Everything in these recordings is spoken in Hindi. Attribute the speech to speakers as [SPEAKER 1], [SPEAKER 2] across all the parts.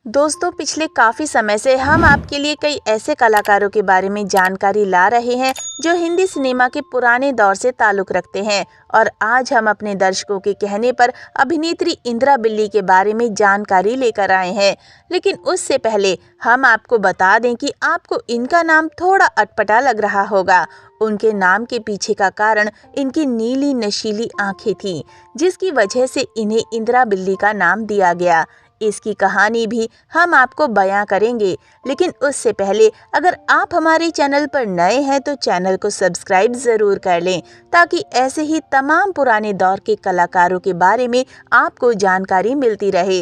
[SPEAKER 1] दोस्तों, पिछले काफ़ी समय से हम आपके लिए कई ऐसे कलाकारों के बारे में जानकारी ला रहे हैं जो हिंदी सिनेमा के पुराने दौर से ताल्लुक़ रखते हैं। और आज हम अपने दर्शकों के कहने पर अभिनेत्री इंदिरा बिल्ली के बारे में जानकारी लेकर आए हैं। लेकिन उससे पहले हम आपको बता दें कि आपको इनका नाम थोड़ा अटपटा लग रहा होगा। उनके नाम के पीछे का कारण इनकी नीली नशीली आंखें थीं, जिसकी वजह से इन्हें इंदिरा बिल्ली का नाम दिया गया। इसकी कहानी भी हम आपको बयां करेंगे, लेकिन उससे पहले अगर आप हमारे चैनल पर नए हैं तो चैनल को सब्सक्राइब ज़रूर कर लें, ताकि ऐसे ही तमाम पुराने दौर के कलाकारों के बारे में आपको जानकारी मिलती रहे।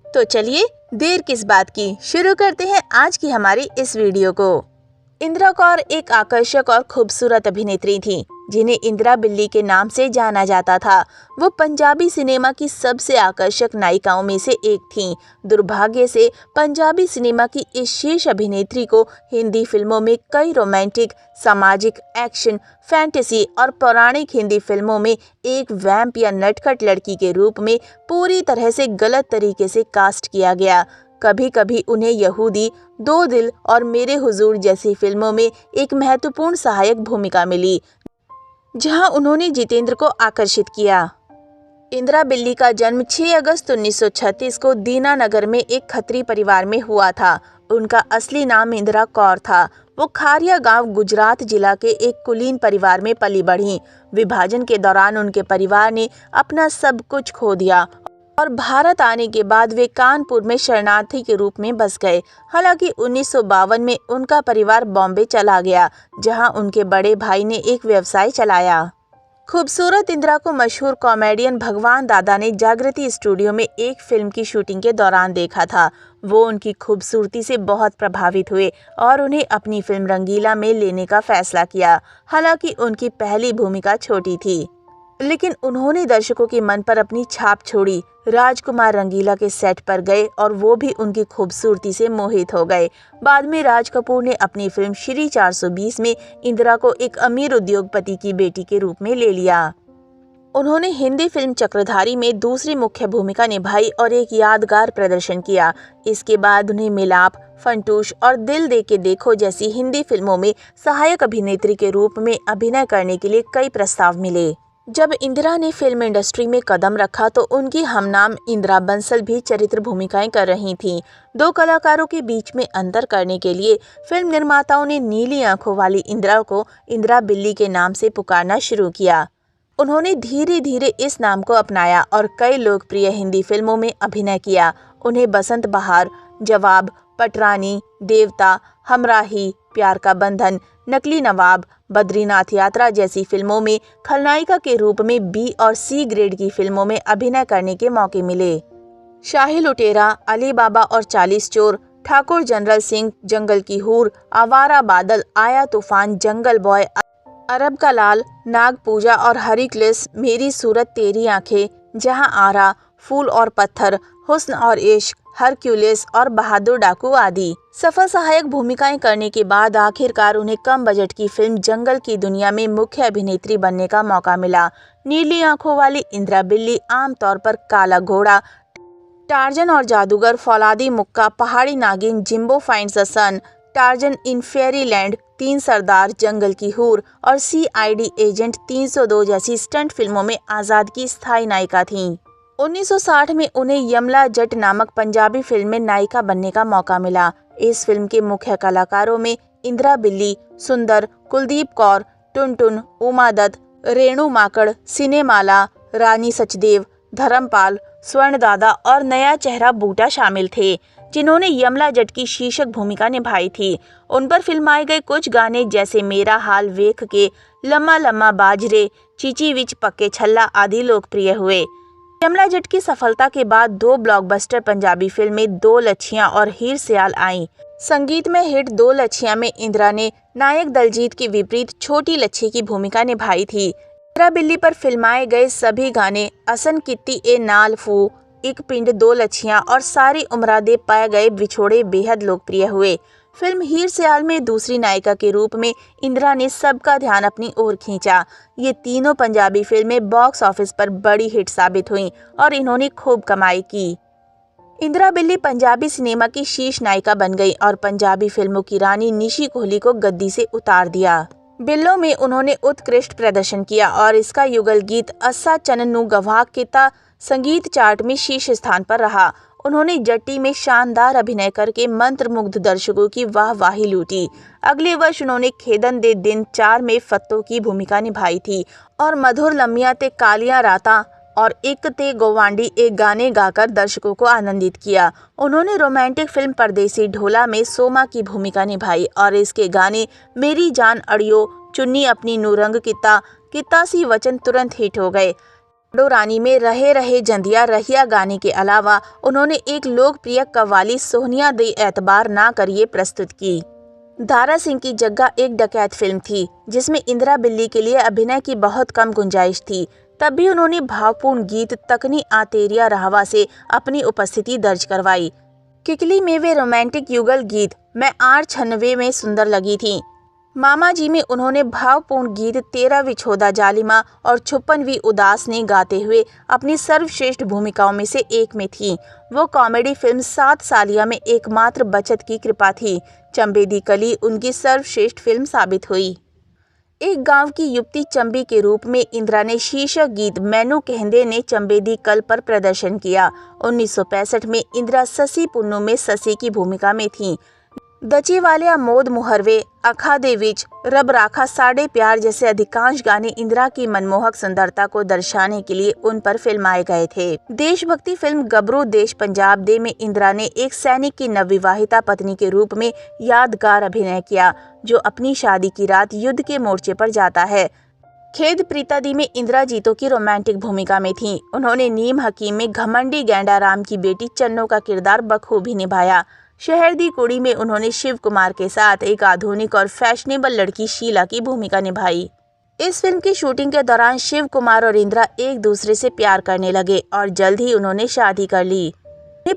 [SPEAKER 1] तो चलिए देर किस बात की, शुरू करते हैं आज की हमारी इस वीडियो को। इंदिरा कौर एक आकर्षक और खूबसूरत अभिनेत्री थीं, जिन्हें इंदिरा बिल्ली के नाम से जाना जाता था। वो पंजाबी सिनेमा की सबसे आकर्षक नायिकाओं में से एक थीं। दुर्भाग्य से पंजाबी सिनेमा की इस शीर्ष अभिनेत्री को हिंदी फिल्मों में कई रोमांटिक, सामाजिक, एक्शन, फैंटेसी और पौराणिक हिंदी फिल्मों में एक वैम्प या नटखट लड़की के रूप में पूरी तरह से गलत तरीके से कास्ट किया गया। कभी कभी उन्हें यहूदी, दो दिल और मेरे हुजूर जैसी फिल्मों में एक महत्वपूर्ण सहायक भूमिका मिली, जहां उन्होंने जितेंद्र को आकर्षित किया। इंदिरा बिल्ली का जन्म 6 अगस्त 1936 को दीनानगर में एक खत्री परिवार में हुआ था। उनका असली नाम इंदिरा कौर था। वो खारिया गांव, गुजरात जिला के एक कुलीन परिवार में पली बढ़ी। विभाजन के दौरान उनके परिवार ने अपना सब कुछ खो दिया और भारत आने के बाद वे कानपुर में शरणार्थी के रूप में बस गए। हालांकि 1952 में उनका परिवार बॉम्बे चला गया, जहां उनके बड़े भाई ने एक व्यवसाय चलाया। खूबसूरत इंदिरा को मशहूर कॉमेडियन भगवान दादा ने जागृति स्टूडियो में एक फिल्म की शूटिंग के दौरान देखा था। वो उनकी खूबसूरती से बहुत प्रभावित हुए और उन्हें अपनी फिल्म रंगीला में लेने का फैसला किया। हालांकि उनकी पहली भूमिका छोटी थी, लेकिन उन्होंने दर्शकों के मन पर अपनी छाप छोड़ी। राजकुमार रंगीला के सेट पर गए और वो भी उनकी खूबसूरती से मोहित हो गए। बाद में राज कपूर ने अपनी फिल्म श्री 420 में इंदिरा को एक अमीर उद्योगपति की बेटी के रूप में ले लिया। उन्होंने हिंदी फिल्म चक्रधारी में दूसरी मुख्य भूमिका निभाई और एक यादगार प्रदर्शन किया। इसके बाद उन्हें मिलाप, फंटूश और दिल दे के देखो जैसी हिंदी फिल्मों में सहायक अभिनेत्री के रूप में अभिनय करने के लिए कई प्रस्ताव मिले। जब इंदिरा ने फिल्म इंडस्ट्री में कदम रखा तो उनकी हमनाम इंदिरा बंसल भी चरित्र भूमिकाएं कर रही थीं। दो कलाकारों के बीच में अंतर करने के लिए फिल्म निर्माताओं ने नीली आंखों वाली इंदिरा को इंदिरा बिल्ली के नाम से पुकारना शुरू किया। उन्होंने धीरे धीरे इस नाम को अपनाया और कई लोकप्रिय हिंदी फिल्मों में अभिनय किया। उन्हें बसंत बहार, जवाब, पटरानी, देवता, हमराही, प्यार का बंधन, नकली नवाब, बद्रीनाथ यात्रा जैसी फिल्मों में खलनायिका के रूप में बी और सी ग्रेड की फिल्मों में अभिनय करने के मौके मिले। शाही लुटेरा, अली बाबा और 40 चोर, ठाकुर जनरल सिंह, जंगल की हूर, आवारा बादल, आया तूफान, जंगल बॉय, अरब का लाल, नाग पूजा और हरिक्लिस, मेरी सूरत तेरी आंखें, जहां आरा, फूल और पत्थर, हुस्न और इश्क, हरक्यूलिस और बहादुर डाकू आदि सफल सहायक भूमिकाएं करने के बाद आखिरकार उन्हें कम बजट की फिल्म जंगल की दुनिया में मुख्य अभिनेत्री बनने का मौका मिला। नीली आंखों वाली इंदिरा बिल्ली आमतौर पर काला घोड़ा, टार्जन और जादूगर, फौलादी Mukka, Pahadi Nagin, Jimbo finds the son, Tarzan in fairyland, Teen Sardar, जंगल की हूर और CID एजेंट 302 जैसी स्टंट फिल्मों में आजाद की स्थायी नायिका थीं। 1960 में उन्हें यमला जट नामक पंजाबी फिल्म में नायिका बनने का मौका मिला। इस फिल्म के मुख्य कलाकारों में इंदिरा बिल्ली, सुंदर, कुलदीप कौर, टुनटुन, उमा दत्त, रेणु माकड़, सिनेमाला, रानी सचदेव, धर्मपाल, स्वर्ण दादा और नया चेहरा बूटा शामिल थे, जिन्होंने यमला जट की शीर्षक भूमिका निभाई थी। उन पर फिल्माए गए कुछ गाने जैसे मेरा हाल वेख के, लम्मा लम्मा बाजरे, चीची विच पक्के छल्ला आदि लोकप्रिय हुए। यमला जट की सफलता के बाद दो ब्लॉकबस्टर पंजाबी फिल्में दो लच्छियां और हीर सियाल आईं। संगीत में हिट दो लच्छियां में इंदिरा ने नायक दलजीत के विपरीत छोटी लच्छी की भूमिका निभाई थी। इंदिरा बिल्ली पर फिल्माए गए सभी गाने असन कित्ती ए नाल फू, एक पिंड, दो लच्छियां और सारी उम्रा दे पाए गए बिछोड़े बेहद लोकप्रिय हुए। फिल्म हीर सियाल में दूसरी नायिका के रूप में इंदिरा ने सबका ध्यान अपनी ओर खींचा। ये तीनों पंजाबी फिल्में बॉक्स ऑफिस पर बड़ी हिट साबित हुईं और इन्होंने खूब कमाई की। इंदिरा बिल्ली पंजाबी सिनेमा की शीर्ष नायिका बन गई और पंजाबी फिल्मों की रानी निशी कोहली को गद्दी से उतार दिया। बिल्लो में उन्होंने उत्कृष्ट प्रदर्शन किया और इसका युगल गीत अस्सा चन्नू गवाह किता संगीत चार्ट में शीर्ष स्थान पर रहा। उन्होंने जट्टी में शानदार अभिनय करके मंत्रमुग्ध दर्शकों की वाहवाही लूटी। अगले वर्ष उन्होंने खेदन दे दिन 4 में फत्तो की भूमिका निभाई थी और मधुर लम्मिया ते कालिया राता और एक ते गोवांडी एक गाने गाकर दर्शकों को आनंदित किया। उन्होंने रोमांटिक फिल्म परदेसी ढोला में सोमा की भूमिका निभाई और इसके गाने मेरी जान अड़ियो चुन्नी अपनी नूरंग किता सी वचन तुरंत हिट हो गए। रानी में रहे रहे जंदिया रहिया गाने के अलावा उन्होंने एक लोकप्रिय कव्वाली सोहनिया दे एतबार ना करिए प्रस्तुत की। दारा सिंह की जग्गा एक डकैत फिल्म थी जिसमें इंदिरा बिल्ली के लिए अभिनय की बहुत कम गुंजाइश थी। तब भी उन्होंने भावपूर्ण गीत तकनी आतेरिया रहवा से अपनी उपस्थिति दर्ज करवाई। किकली में वे रोमांटिक युगल गीत मैं 896 में सुंदर लगी थी। मामा जी में उन्होंने भावपूर्ण गीत 13 विछोदा जालिमा और 56वीं उदास ने गाते हुए अपनी सर्वश्रेष्ठ भूमिकाओं में से एक में थी। वो कॉमेडी फिल्म 7 सालिया में एकमात्र बचत की कृपा थी। चंबे दी कली उनकी सर्वश्रेष्ठ फिल्म साबित हुई। एक गांव की युवती चंबी के रूप में इंदिरा ने शीर्षक गीत मैनू कहंदे ने चंबे दी कल पर प्रदर्शन किया। 1965 में इंदिरा ससी पुन्नू में ससी की भूमिका में थी। दची वालिया मोद मुहरवे अखा दे विच रब राखा साढ़े प्यार जैसे अधिकांश गाने इंदिरा की मनमोहक सुंदरता को दर्शाने के लिए उन पर फिल्माए गए थे। देशभक्ति फिल्म गबरू देश पंजाब दे में इंदिरा ने एक सैनिक की नवविवाहिता पत्नी के रूप में यादगार अभिनय किया जो अपनी शादी की रात युद्ध के मोर्चे पर जाता है। खेद प्रीता दी में इंदिरा जीतो की रोमांटिक भूमिका में थी। उन्होंने नीम हकीम में घमंडी गैंडाराम की बेटी चन्नो का किरदार बखूबी निभाया। शहर दी कुड़ी में उन्होंने शिव कुमार के साथ एक आधुनिक और फैशनेबल लड़की शीला की भूमिका निभाई। इस फिल्म की शूटिंग के दौरान शिव कुमार और इंदिरा एक दूसरे से प्यार करने लगे और जल्द ही उन्होंने शादी कर ली।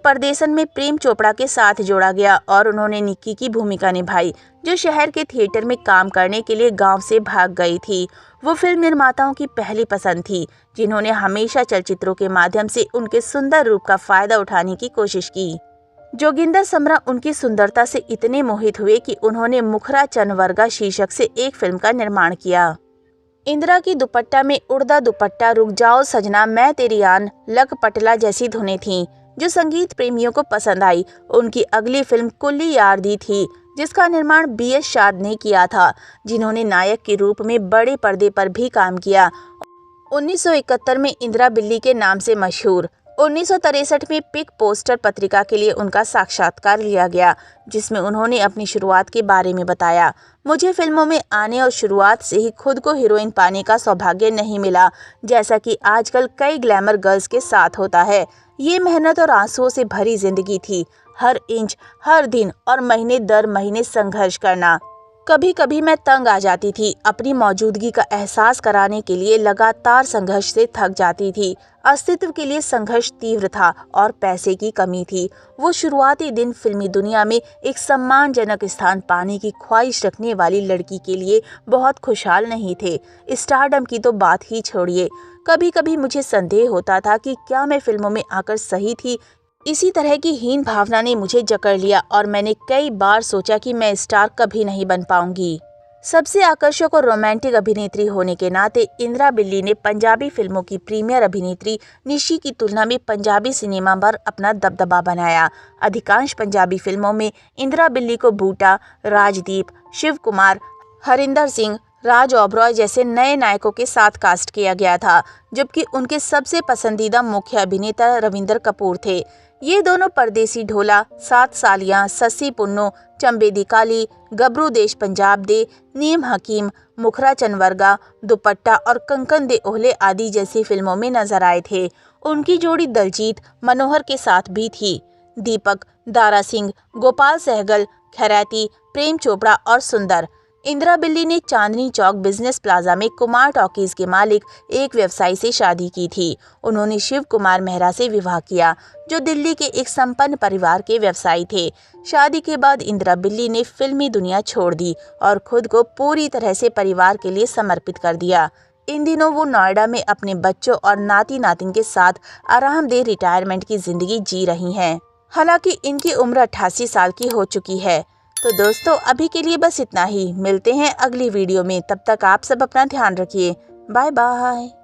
[SPEAKER 1] परदेसन में प्रेम चोपड़ा के साथ जोड़ा गया और उन्होंने निक्की की भूमिका निभाई जो शहर के थिएटर में काम करने के लिए गांव से भाग गई थी। वो फिल्म निर्माताओं की पहली पसंद थी जिन्होंने हमेशा चलचित्रों के माध्यम से उनके सुंदर रूप का फायदा उठाने की कोशिश की। जोगिंदर समरा उनकी सुंदरता से इतने मोहित हुए कि उन्होंने मुखरा चनवर्गा शीर्षक से एक फिल्म का निर्माण किया। इंदिरा की दुपट्टा में उड़दा दुपट्टा रुक जाओ सजना मैं तेरी आन लक पटला जैसी धुनें थीं जो संगीत प्रेमियों को पसंद आई। उनकी अगली फिल्म कुल्ली यार दी थी जिसका निर्माण BS शाद ने किया था जिन्होंने नायक के रूप में बड़े पर्दे पर भी काम किया। 1971 में इंदिरा बिल्ली के नाम से मशहूर 1963 में पिक पोस्टर पत्रिका के लिए उनका साक्षात्कार लिया गया जिसमें उन्होंने अपनी शुरुआत के बारे में बताया। मुझे फिल्मों में आने और शुरुआत से ही खुद को हीरोइन पाने का सौभाग्य नहीं मिला जैसा कि आजकल कई ग्लैमर गर्ल्स के साथ होता है। ये मेहनत और आंसुओं से भरी जिंदगी थी। हर इंच हर दिन और महीने दर महीने संघर्ष करना। कभी कभी मैं तंग आ जाती थी। अपनी मौजूदगी का एहसास कराने के लिए लगातार संघर्ष से थक जाती थी। अस्तित्व के लिए संघर्ष तीव्र था और पैसे की कमी थी। वो शुरुआती दिन फिल्मी दुनिया में एक सम्मानजनक स्थान पाने की ख्वाहिश रखने वाली लड़की के लिए बहुत खुशहाल नहीं थे। स्टारडम की तो बात ही छोड़िए। कभी कभी मुझे संदेह होता था कि क्या मैं फिल्मों में आकर सही थी। इसी तरह की हीन भावना ने मुझे जकड़ लिया और मैंने कई बार सोचा कि मैं स्टार कभी नहीं बन पाऊंगी। सबसे आकर्षक और रोमांटिक अभिनेत्री होने के नाते इंदिरा बिल्ली ने पंजाबी फिल्मों की प्रीमियर अभिनेत्री निशी की तुलना में पंजाबी सिनेमा पर अपना दबदबा बनाया। अधिकांश पंजाबी फिल्मों में इंदिरा बिल्ली को बूटा, राजदीप, शिव कुमार, हरिंदर सिंह, राज ओबरॉय जैसे नए नायकों के साथ कास्ट किया गया था जबकि उनके सबसे पसंदीदा मुख्य अभिनेता रविंदर कपूर थे। ये दोनों परदेसी ढोला, 7 सालियां, ससी पुन्नो, चंबे दी काली, गबरू देश पंजाब दे, नीम हकीम, मुखरा चनवर्गा, दुपट्टा और कंकन दे ओहले आदि जैसी फिल्मों में नजर आए थे। उनकी जोड़ी दलजीत मनोहर के साथ भी थी। दीपक, दारा सिंह, गोपाल सहगल, खैराती, प्रेम चोपड़ा और सुंदर। इंदिरा बिल्ली ने चांदनी चौक बिजनेस प्लाजा में कुमार टॉकीज के मालिक एक व्यवसायी से शादी की थी। उन्होंने शिव कुमार मेहरा से विवाह किया जो दिल्ली के एक संपन्न परिवार के व्यवसायी थे। शादी के बाद इंदिरा बिल्ली ने फिल्मी दुनिया छोड़ दी और खुद को पूरी तरह से परिवार के लिए समर्पित कर दिया। इन दिनों वो नोएडा में अपने बच्चों और नाती नातिन के साथ आरामदेह रिटायरमेंट की जिंदगी जी रही हैं। हालांकि इनकी उम्र 88 साल की हो चुकी है। तो दोस्तों अभी के लिए बस इतना ही। मिलते हैं अगली वीडियो में। तब तक आप सब अपना ध्यान रखिए। Bye bye.